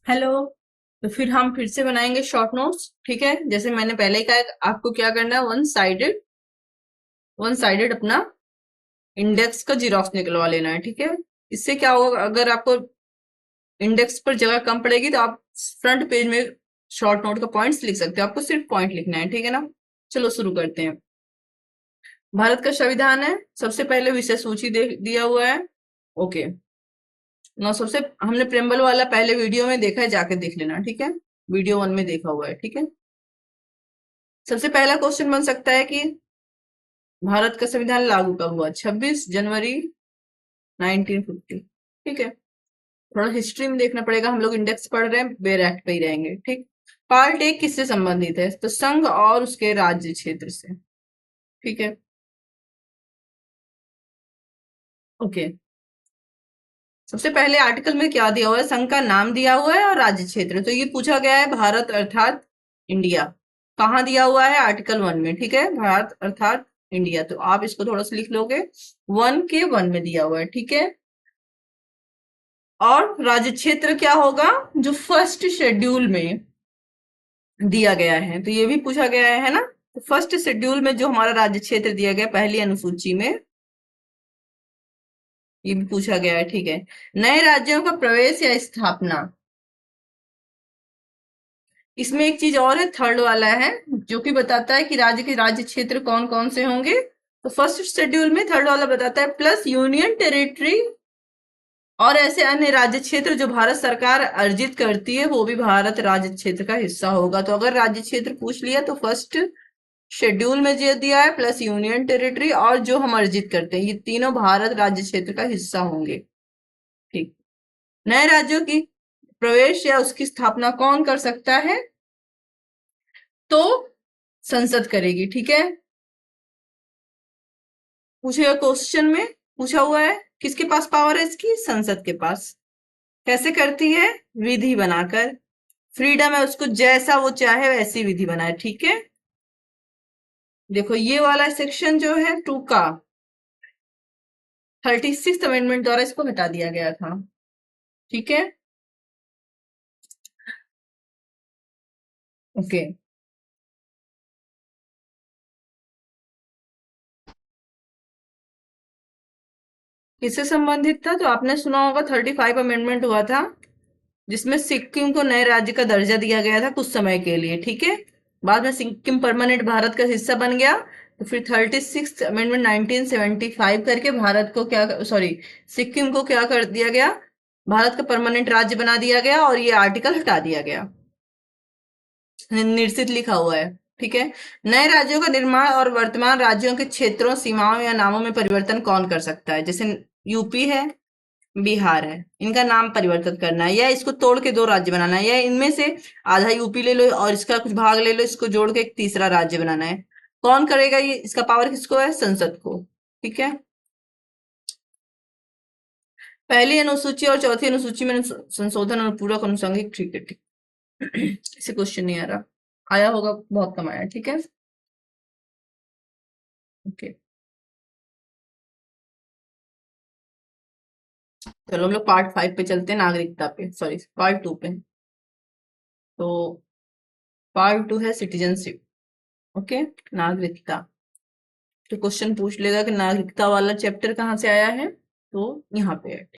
Hello. तो फिर से बनाएंगे शॉर्ट नोट्स। ठीक है, जैसे मैंने पहले ही कहा, आपको क्या करना है, वन साइडेड अपना इंडेक्स का जीरोक्स निकलवा लेना है। ठीक है, इससे क्या होगा, अगर आपको इंडेक्स पर जगह कम पड़ेगी तो आप फ्रंट पेज में शॉर्ट नोट का पॉइंट्स लिख सकते हो। आपको सिर्फ पॉइंट लिखना है, ठीक है ना। चलो शुरू करते हैं। भारत का संविधान है, सबसे पहले विषय सूची दे दिया हुआ है। ओके ना, सबसे हमने प्रेम्बल वाला पहले वीडियो में देखा है, जाके देख लेना। ठीक है, वीडियो 1 में देखा हुआ है। ठीक है, सबसे पहला क्वेश्चन बन सकता है कि भारत का संविधान लागू कब हुआ? 26 जनवरी 1950। ठीक है, थोड़ा हिस्ट्री में देखना पड़ेगा, हम लोग इंडेक्स पढ़ रहे हैं, बेयर एक्ट पे ही रहेंगे। ठीक, पार्ट एक किससे संबंधित है? तो संघ और उसके राज्य क्षेत्र से। ठीक है, ओके। सबसे पहले आर्टिकल में क्या दिया हुआ है? संघ का नाम दिया हुआ है और राज्य क्षेत्र। तो ये पूछा गया है भारत अर्थात इंडिया। कहाँ दिया हुआ है? आर्टिकल 1 में। ठीक है, भारत अर्थात इंडिया। तो आप इसको थोड़ा सा लिख लोगे, 1 में दिया हुआ है। ठीक है, और राज्य क्षेत्र क्या होगा? जो फर्स्ट शेड्यूल में दिया गया है। तो ये भी पूछा गया है ना। तो फर्स्ट शेड्यूल में जो हमारा राज्य क्षेत्र दिया गया पहली अनुसूची में, ये भी पूछा गया है। ठीक है, नए राज्यों का प्रवेश या स्थापना, इसमें एक चीज और है, थर्ड वाला है, जो कि बताता है कि राज्य के राज्य क्षेत्र कौन कौन से होंगे। तो फर्स्ट शेड्यूल में थर्ड वाला बताता है प्लस यूनियन टेरिटरी और ऐसे अन्य राज्य क्षेत्र जो भारत सरकार अर्जित करती है, वो भी भारत राज्य क्षेत्र का हिस्सा होगा। तो अगर राज्य क्षेत्र पूछ लिया तो फर्स्ट शेड्यूल में जो दिया है प्लस यूनियन टेरिटरी और जो हम अर्जित करते हैं, ये तीनों भारत राज्य क्षेत्र का हिस्सा होंगे। ठीक, नए राज्यों की प्रवेश या उसकी स्थापना कौन कर सकता है? तो संसद करेगी। ठीक है, पूछेगा क्वेश्चन में, पूछा हुआ है किसके पास पावर है इसकी? संसद के पास। कैसे करती है? विधि बनाकर। फ्रीडम है, उसको जैसा वो चाहे वैसी विधि बनाए। ठीक है, देखो ये वाला सेक्शन जो है 2 का 36th अमेंडमेंट द्वारा इसको हटा दिया गया था। ठीक है, ओके। किससे संबंधित था? तो आपने सुना होगा 35 अमेंडमेंट हुआ था, जिसमें सिक्किम को नए राज्य का दर्जा दिया गया था कुछ समय के लिए। ठीक है, बाद में सिक्किम परमानेंट भारत का हिस्सा बन गया। तो फिर 36th अमेंडमेंट 1975 करके भारत को क्या, सॉरी, सिक्किम को क्या कर दिया गया? भारत का परमानेंट राज्य बना दिया गया और ये आर्टिकल हटा दिया गया, निश्चित लिखा हुआ है। ठीक है, नए राज्यों का निर्माण और वर्तमान राज्यों के क्षेत्रों, सीमाओं या नामों में परिवर्तन कौन कर सकता है? जैसे यूपी है, बिहार है, इनका नाम परिवर्तन करना है, या इसको तोड़ के 2 राज्य बनाना है, या इनमें से आधा यूपी ले लो और इसका कुछ भाग ले लो, इसको जोड़ के एक तीसरा राज्य बनाना है। कौन करेगा ये? इसका पावर किसको है? संसद को। ठीक है, पहली अनुसूची और चौथी अनुसूची में संशोधन और पूरक अनुसांगिक। ठीक है, ठीक। इसे क्वेश्चन नहीं आ रहा, आया होगा, बहुत कम आया। ठीक है, ओके। चलो हम लोग पार्ट 5 पे चलते हैं, नागरिकता पे, सॉरी पार्ट 2 पे। तो पार्ट 2 है सिटीजनशिप। ओके, नागरिकता। तो क्वेश्चन पूछ लेगा कि नागरिकता वाला चैप्टर कहाँ से आया है, तो यहाँ पे है।